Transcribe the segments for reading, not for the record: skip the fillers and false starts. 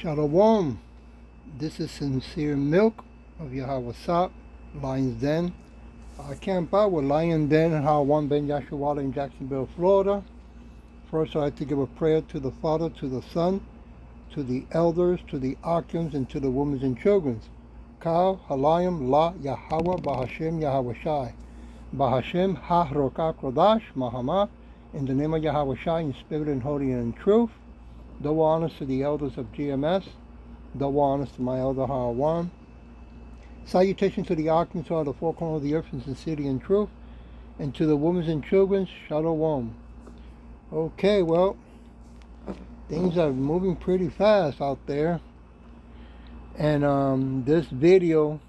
Shalom. This is Sincere Milk of Yahweh Sap, Lion's Den. I camp out with Lion Den and Hawan Ben Yashua in Jacksonville, Florida. First, I'd like to give a prayer to the Father, to the Son, to the elders, to the Akim, and to the women and children. Kal, Halayim, La, Yahweh, Bahashem, Yahweh Shai. Bahashem, Ha, Roka, Kodash, Mahama, in the name of Yahweh Shai, in spirit and holy and in truth. Double honors to the elders of GMS. Double honors to my elder Hawan. Salutation to the Akim, to the four corners of the earth in sincerity and truth. And to the women and children, Shalom. Okay, well, things are moving pretty fast out there. And this video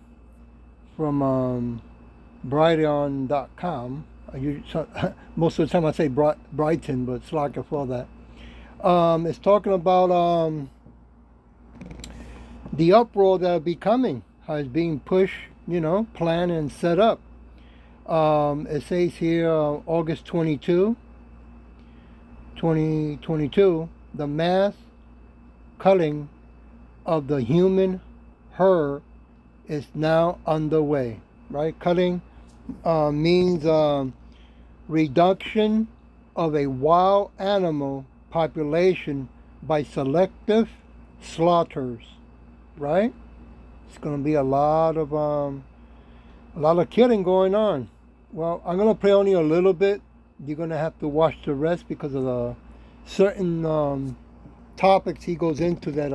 from Brighteon.com, most of the time I say Brighton, but it's like for that. It's talking about the uproar that will be coming, how it's being pushed, planned and set up. It says here August 22, 2022, the mass culling of the human herd is now underway, right? Culling means reduction of a wild animal population by selective slaughters, right? It's going to be a lot of killing going on. Well, I'm going to play only a little bit. You're going to have to watch the rest because of the certain topics he goes into that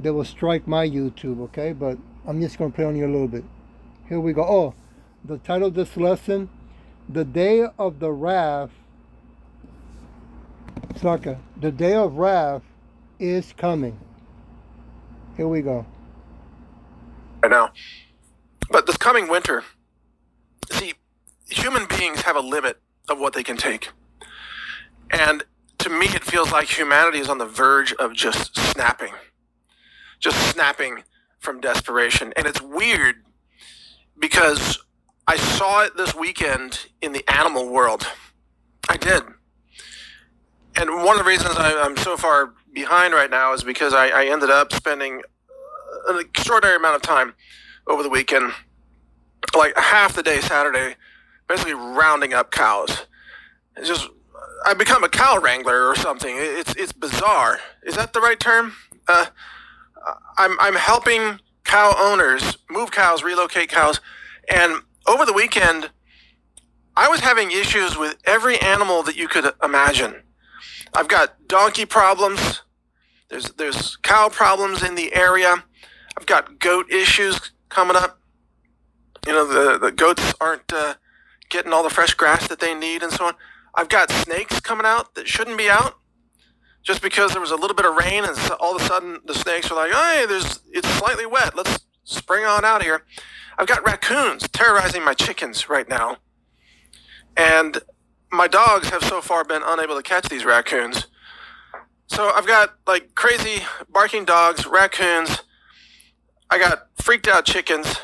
will strike my YouTube, okay? But I'm just going to play only a little bit. Here we go. Oh, the title of this lesson, The Day of the Wrath. The day of wrath is coming. Here we go. Right now. But this coming winter, see, human beings have a limit of what they can take. And to me, it feels like humanity is on the verge of just snapping from desperation. And it's weird because I saw it this weekend in the animal world. I did. And one of the reasons I'm so far behind right now is because I ended up spending an extraordinary amount of time over the weekend, like half the day Saturday, basically rounding up cows. I've become a cow wrangler or something. It's bizarre. Is that the right term? I'm helping cow owners move cows, relocate cows, and over the weekend, I was having issues with every animal that you could imagine. I've got donkey problems. There's cow problems in the area. I've got goat issues coming up. The goats aren't getting all the fresh grass that they need and so on. I've got snakes coming out that shouldn't be out just because there was a little bit of rain and all of a sudden the snakes were like, hey, it's slightly wet. Let's spring on out here. I've got raccoons terrorizing my chickens right now. And my dogs have so far been unable to catch these raccoons. So I've got like crazy barking dogs, raccoons. I got freaked out chickens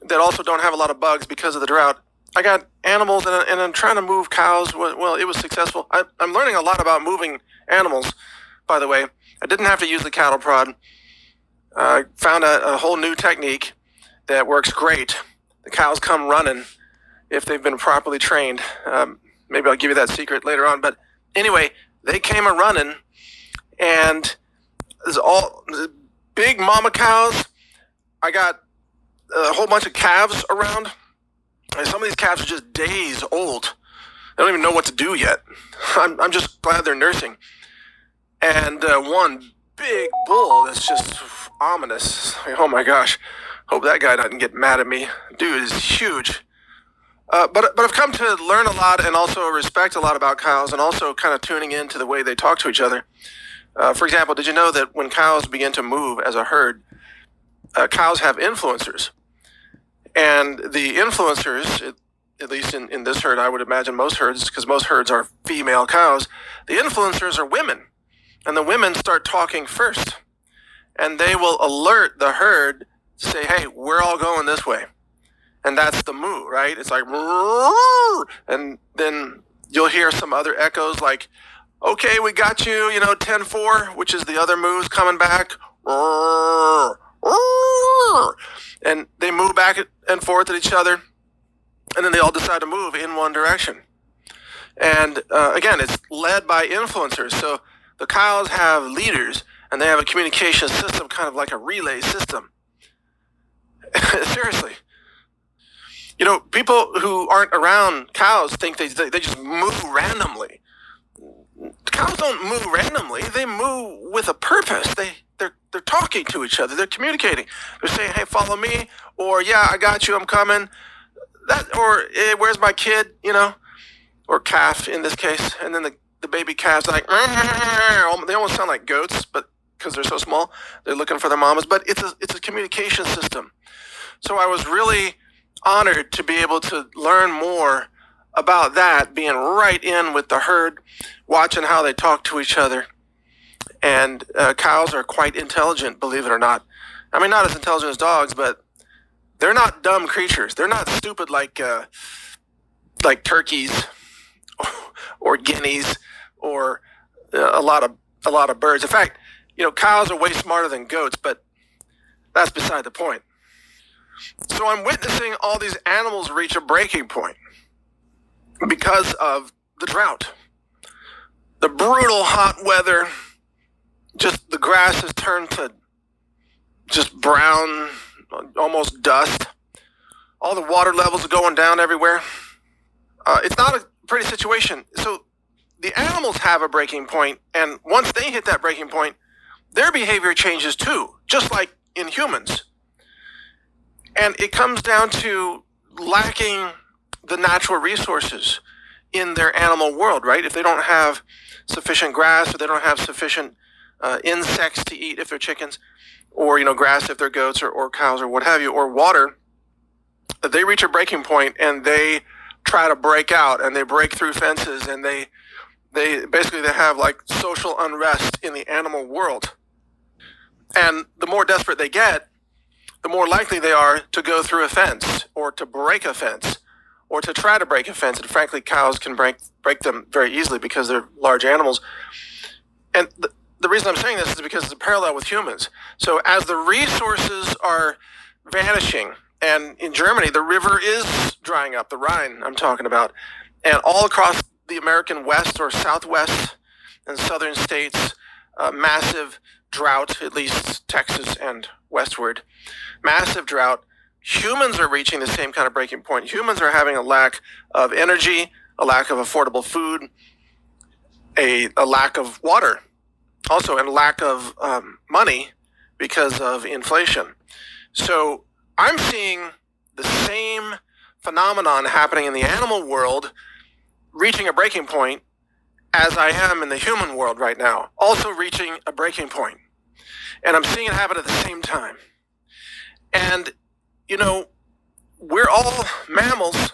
that also don't have a lot of bugs because of the drought. I got animals and I'm trying to move cows. Well, it was successful. I'm learning a lot about moving animals, by the way. I didn't have to use the cattle prod. I found a whole new technique that works great. The cows come running if they've been properly trained. Maybe I'll give you that secret later on. But anyway, they came a-running, and there's all big mama cows. I got a whole bunch of calves around. And some of these calves are just days old. They don't even know what to do yet. I'm just glad they're nursing. And one big bull that's just ominous. Oh my gosh. Hope that guy doesn't get mad at me. Dude is huge. But I've come to learn a lot and also respect a lot about cows and also kind of tuning into the way they talk to each other. For example, did you know that when cows begin to move as a herd, cows have influencers? And the influencers, at least in this herd, I would imagine most herds, because most herds are female cows, the influencers are women. And the women start talking first. And they will alert the herd to say, hey, we're all going this way. And that's the moo, right? It's like, and then you'll hear some other echoes like, Okay, we got you, 10-4, which is the other moves coming back. And they move back and forth at each other, and then they all decide to move in one direction. And again, it's led by influencers. So the cows have leaders, and they have a communication system, kind of like a relay system. Seriously. People who aren't around cows think they just move randomly. Cows don't move randomly. They move with a purpose. They're talking to each other. They're communicating. They're saying, "Hey, follow me," or "Yeah, I got you. I'm coming." Or "Hey, where's my kid?" Or calf in this case. And then the baby calves like they almost sound like goats, but because they're so small, they're looking for their mamas. But it's a communication system. So I was really honored to be able to learn more about that, being right in with the herd, watching how they talk to each other. And cows are quite intelligent, believe it or not. I mean, not as intelligent as dogs, but they're not dumb creatures. They're not stupid like turkeys or guineas or a lot of birds. In fact, cows are way smarter than goats, but that's beside the point. So I'm witnessing all these animals reach a breaking point because of the drought. The brutal hot weather, just the grass has turned to just brown, almost dust. All the water levels are going down everywhere. It's not a pretty situation. So the animals have a breaking point, and once they hit that breaking point, their behavior changes too, just like in humans. And it comes down to lacking the natural resources in their animal world, right? If they don't have sufficient grass, or they don't have sufficient insects to eat if they're chickens, or grass if they're goats or cows or what have you, or water, they reach a breaking point and they try to break out, and they break through fences, and they basically have like social unrest in the animal world. And the more desperate they get, the more likely they are to go through a fence, or to break a fence, or to try to break a fence. And frankly, cows can break them very easily because they're large animals. And the reason I'm saying this is because it's a parallel with humans. So as the resources are vanishing, and in Germany, the river is drying up, the Rhine I'm talking about, and all across the American West or Southwest and southern states, massive drought, at least Texas and westward, massive drought. Humans are reaching the same kind of breaking point. Humans are having a lack of energy, a lack of affordable food, a lack of water, also, and a lack of money because of inflation. So I'm seeing the same phenomenon happening in the animal world, reaching a breaking point, as I am in the human world right now, also reaching a breaking point. And I'm seeing it happen at the same time. And, we're all mammals,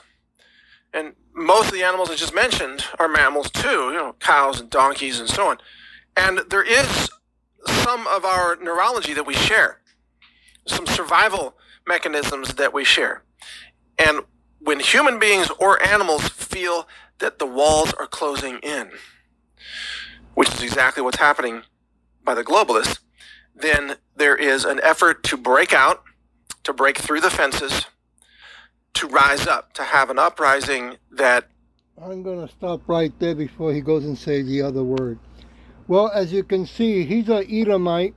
and most of the animals I just mentioned are mammals too, cows and donkeys and so on. And there is some of our neurology that we share, some survival mechanisms that we share. And when human beings or animals feel that the walls are closing in, which is exactly what's happening by the globalists, then there is an effort to break out, to break through the fences, to rise up, to have an uprising that... I'm going to stop right there before he goes and says the other word. Well, as you can see, he's an Edomite,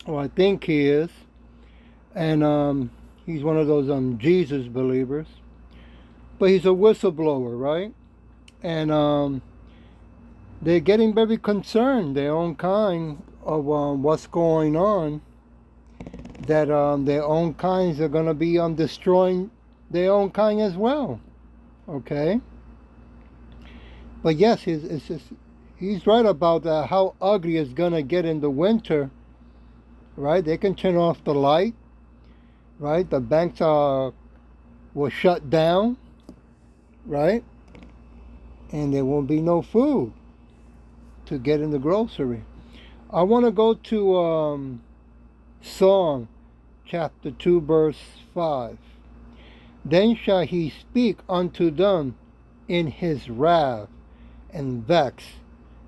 or I think he is, and he's one of those Jesus believers, but he's a whistleblower, right? And they're getting very concerned, their own kind, of what's going on, that their own kinds are going to be destroying their own kind as well, okay? But yes, he's right about how ugly it's going to get in the winter, right? They can turn off the light, right? The banks will shut down, right? And there won't be no food to get in the grocery. I want to go to Psalm chapter 2 verse 5. Then shall he speak unto them in his wrath, and vex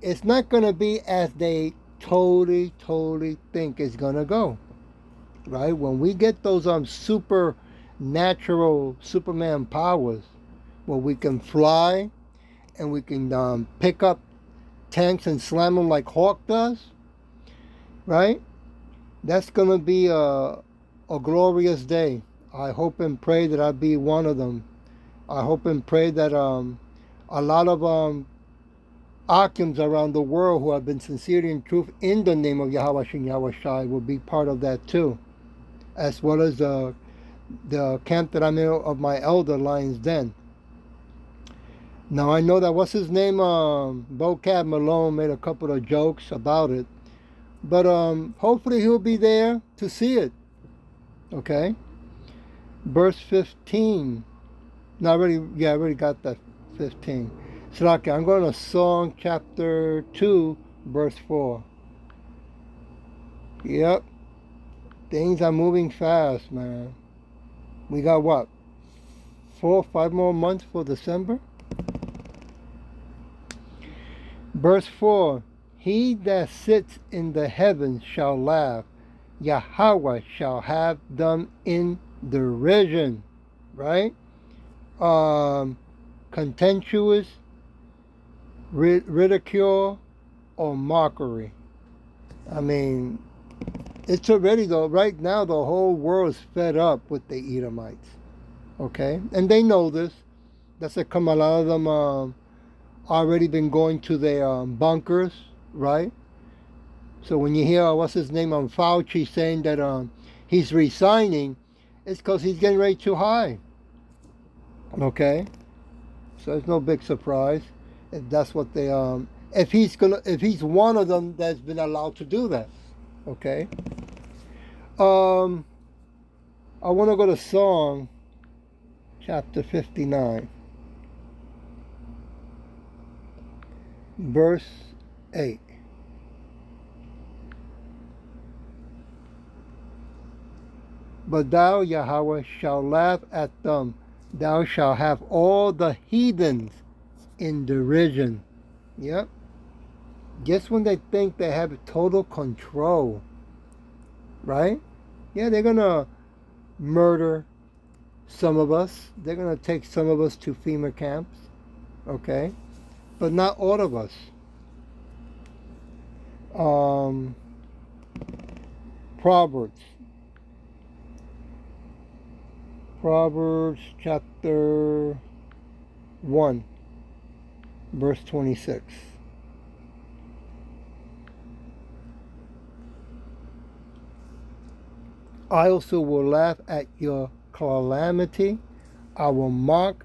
it's not going to be as they totally think it's going to go. Right? When we get those supernatural Superman powers, where we can fly and we can pick up tanks and slam them like Hawk does, right? That's going to be a glorious day. I hope and pray that I be one of them. I hope and pray that a lot of Akims around the world who have been sincerely and truth in the name of Yahweh Shem Yahweh Shai will be part of that too, as well as the camp that I'm in of my elder Lion's Den. Now I know that what's his name, Vocab Malone made a couple of jokes about it, but hopefully he'll be there to see it. Okay, verse 15. No, I already got that 15. Sraki, I'm going to Song chapter 2, verse 4. Yep, things are moving fast, man. We got what? 4 or 5 more months for December? Verse 4, he that sits in the heavens shall laugh. Yahweh shall have them in derision. Right? Contemptuous, ridicule, or mockery. I mean, it's already, though, right now the whole world is fed up with the Edomites. Okay? And they know this. That's how come a lot of them already been going to their bunkers, right? So when you hear, what's his name, Fauci saying that he's resigning, it's because he's getting ready too high. Okay? So it's no big surprise if that's what they, if he's one of them that's been allowed to do that. Okay? I want to go to Psalm chapter 59. Verse 8. But thou, Yahweh, shalt laugh at them. Thou shalt have all the heathens in derision. Yep. Just when they think they have total control, right? Yeah, they're going to murder some of us. They're going to take some of us to FEMA camps. Okay? But not all of us. Proverbs chapter 1, verse 26. I also will laugh at your calamity. I will mock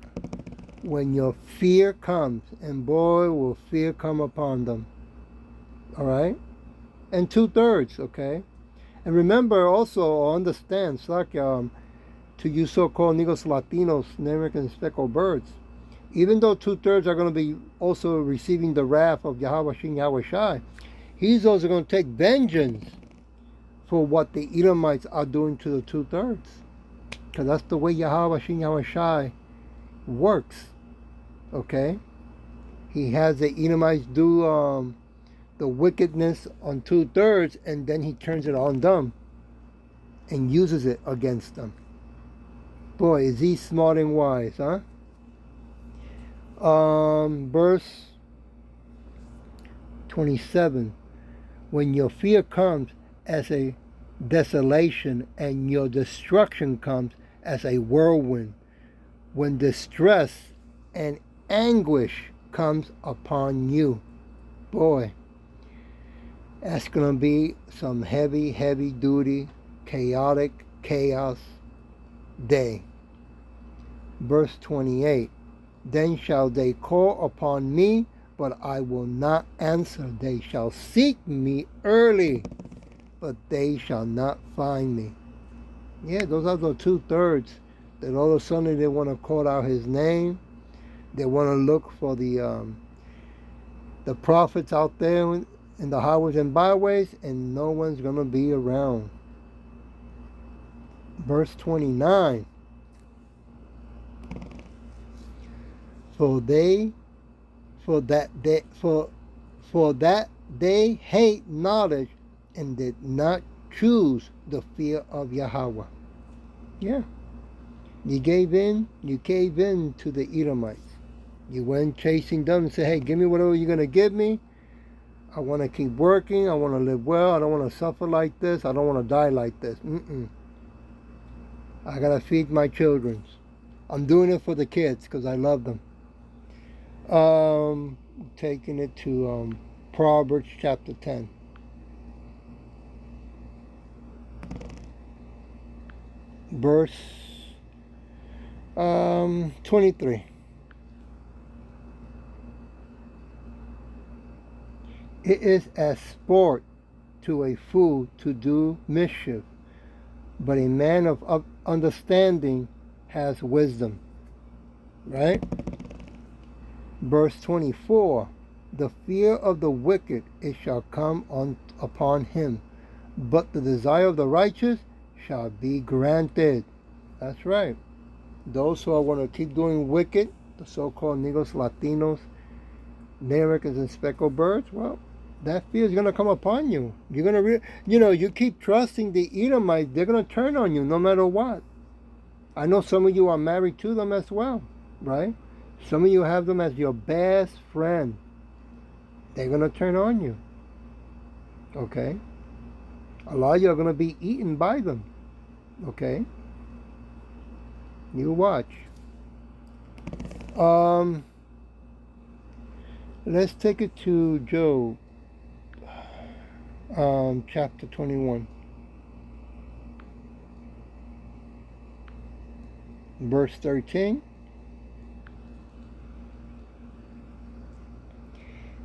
when your fear comes, and boy, will fear come upon them. All right? And 2/3, okay? And remember also, understand, it's like to you so-called Negros Latinos, American speckled birds, even though 2/3 are going to be also receiving the wrath of Yahweh Shem Yahweh Shai, he's also going to take vengeance for what the Edomites are doing to the 2/3. Because that's the way Yahweh Shem Yahweh Shai works. Okay? He has the Edomites do the wickedness on 2/3, and then he turns it on them and uses it against them. Boy, is he smart and wise, huh? Verse 27. When your fear comes as a desolation and your destruction comes as a whirlwind, when distress and anguish comes upon you. Boy, that's going to be some heavy duty, chaotic chaos day. Verse 28. Then shall they call upon me, but I will not answer. They shall seek me early, but they shall not find me. Yeah, those are the 2/3 that all of a sudden they want to call out his name. They want to look for the prophets out there in the highways and byways, and no one's going to be around. Verse 29. For For that they hate knowledge and did not choose the fear of Yahweh. Yeah. You gave in, you caved in to the Edomites. You went chasing them and said, hey, give me whatever you're going to give me. I want to keep working. I want to live well. I don't want to suffer like this. I don't want to die like this. I got to feed my children. I'm doing it for the kids because I love them. Taking it to Proverbs chapter 10. Verse 23. It is as sport to a fool to do mischief, but a man of understanding has wisdom. Right? Verse 24. The fear of the wicked, it shall come upon him, but the desire of the righteous shall be granted. That's right. Those who are going to keep doing wicked, the so-called Negros, Latinos, Native Americans, and speckled birds, well, that fear is going to come upon you. You're going to, you keep trusting the Edomites, they're going to turn on you no matter what. I know some of you are married to them as well, right? Some of you have them as your best friend. They're going to turn on you. Okay? A lot of you are going to be eaten by them. Okay? You watch. Let's take it to Job, chapter 21. Verse 13.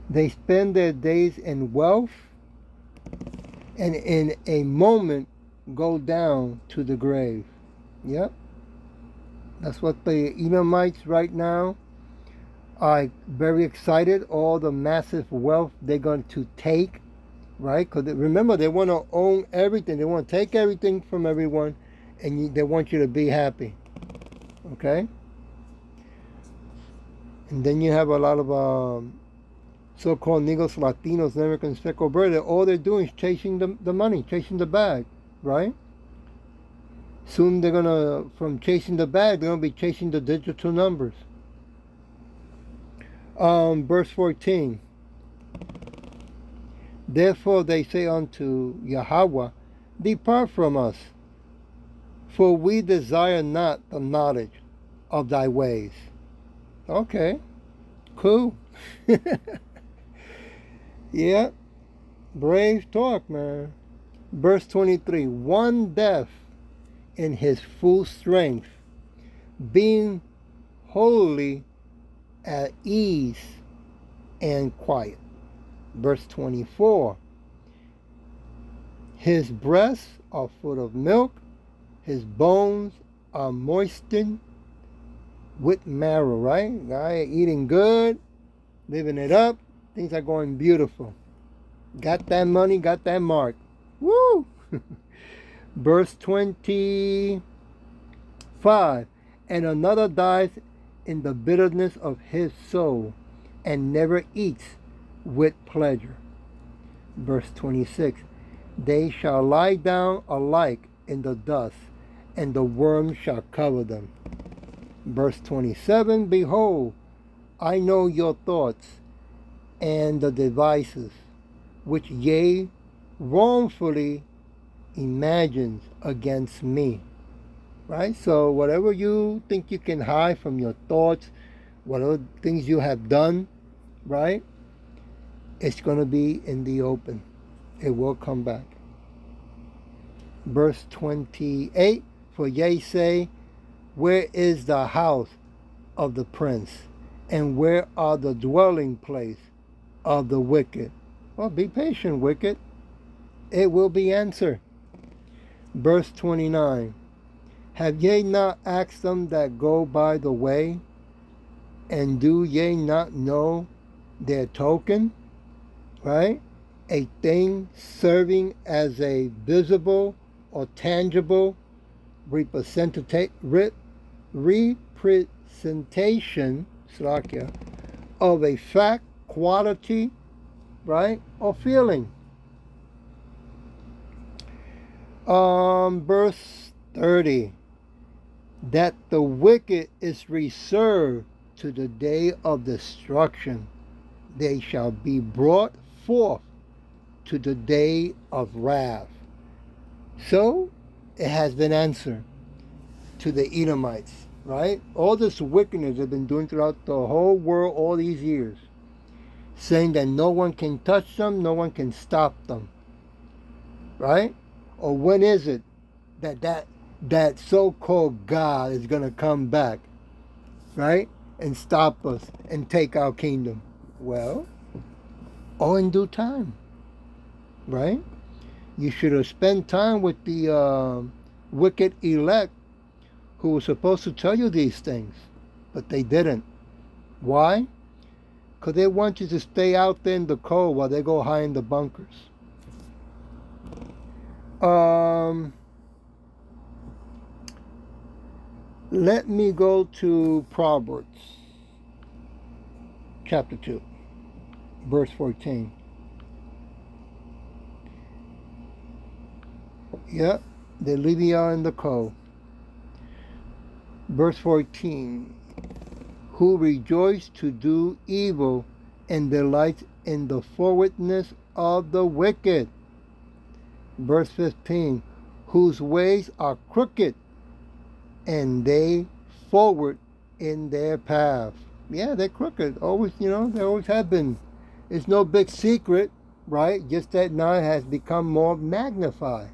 They spend their days in wealth and in a moment go down to the grave. Yep. That's what the Edomites right now are very excited. All the massive wealth they're going to take, right? Because remember, they want to own everything. They want to take everything from everyone, and they want you to be happy. Okay? And then you have a lot of so-called Negros, Latinos, Americans, speckled birds. All they're doing is chasing the money, chasing the bag, right? Soon they're going to, from chasing the bag, they're going to be chasing the digital numbers. Verse 14. Therefore they say unto Yahweh, depart from us, for we desire not the knowledge of thy ways. Okay, cool. Yeah, brave talk, man. Verse 23. One deaf in his full strength, being wholly at ease and quiet. Verse 24. His breasts are full of milk, his bones are moistened with marrow, right? Guy eating good, living it up, things are going beautiful. Got that money, got that mark. Woo! Verse 25. And another dies in the bitterness of his soul, and never eats with pleasure. Verse 26. They shall lie down alike in the dust, and the worms shall cover them. Verse 27. Behold, I know your thoughts and the devices which ye wrongfully imagines against me. Right? So whatever you think you can hide from your thoughts, whatever things you have done, right? It's going to be in the open. It will come back. Verse 28. For ye say, where is the house of the prince? And where are the dwelling place of the wicked? Well, be patient, wicked. It will be answered. Verse 29. Have ye not asked them that go by the way? And do ye not know their token? Right? A thing serving as a visible or tangible representation of a fact, quality, right? Or feeling. Verse 30. That the wicked is reserved to the day of destruction. They shall be brought forth to the day of wrath. So it has been answered to the Edomites, right? All this wickedness they've been doing throughout the whole world all these years, saying that no one can touch them, no one can stop them, right? Or when is it that so-called God is going to come back, right, and stop us and take our kingdom? Well, all in due time, right? You should have spent time with the wicked elect who was supposed to tell you these things, but they didn't. Why? Because they want you to stay out there in the cold while they go hide in the bunkers. Let me go to Proverbs chapter 2, verse 14. Yep, they're leaving you in the cold. Verse 14. Who rejoice to do evil and delights in the forwardness of the wicked. Verse 15. Whose ways are crooked, and they forward in their path. Yeah, they're crooked. Always, they always have been. It's no big secret, right? Just that now it has become more magnified.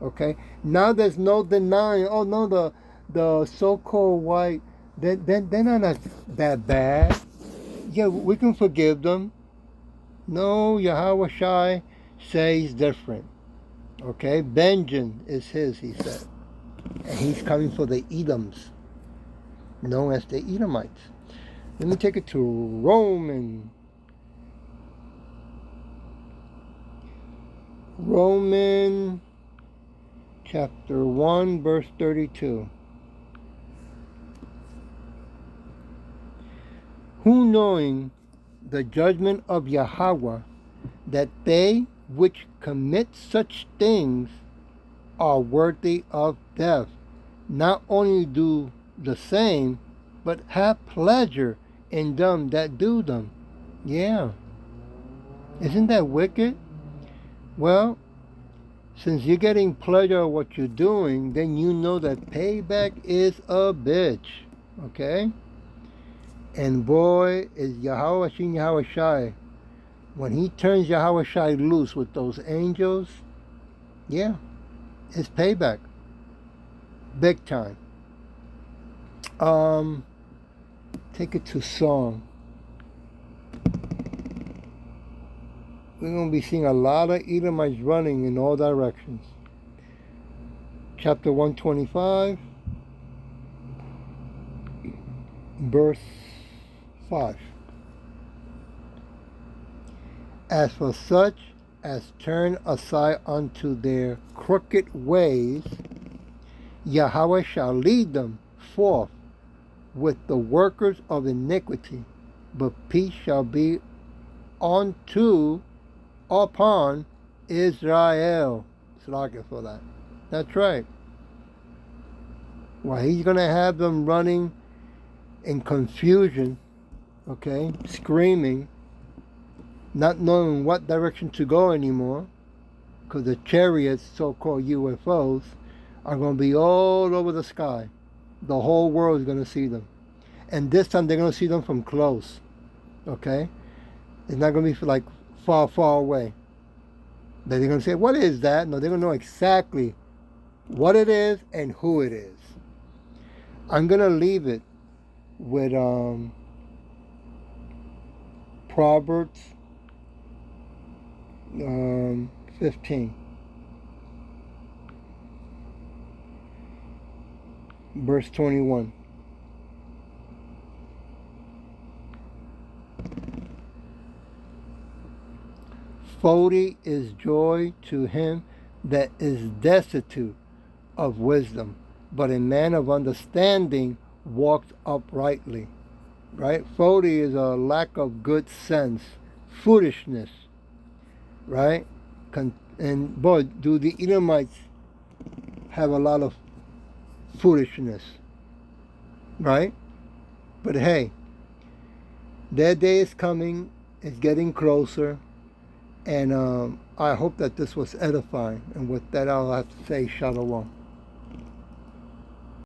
Okay? Now there's no denying, oh no, the so-called white, they're not that bad. Yeah, we can forgive them. No, Yahweh Shai says different. Okay? Vengeance is his, he said. And he's coming for the Edoms, known as the Edomites. Let me take it to Roman chapter 1, verse 32. Who knowing the judgment of Yahweh, that they which commit such things are worthy of death, not only do the same, but have pleasure in them that do them. Yeah. Isn't that wicked? Well, since you're getting pleasure of what you're doing, then you know that payback is a bitch. Okay? And boy, is Yahweh Shin Yahweh Shai, when he turns Yahweh Shai loose with those angels, yeah, it's payback. Big time. Take it to song. We're going to be seeing a lot of Edomites running in all directions. Chapter 125, verse 5. As for such as turn aside unto their crooked ways, Yahweh shall lead them forth with the workers of iniquity, but peace shall be upon Israel. Slaka for that. That's right. Well, he's going to have them running in confusion, okay, screaming, not knowing what direction to go anymore, because the chariots, so-called UFOs, are going to be all over the sky. The whole world is going to see them. And this time they're going to see them from close, okay? It's not going to be like far, far away. They're going to say, what is that? No, they're going to know exactly what it is and who it is. I'm going to leave it with Proverbs 15. Verse 21. Folly is joy to him that is destitute of wisdom, but a man of understanding walks uprightly. Right? Folly is a lack of good sense, foolishness, right? And boy, do the Edomites have a lot of foolishness, right? But hey, their day is coming, it's getting closer, and I hope that this was edifying. And with that, I'll have to say shalom.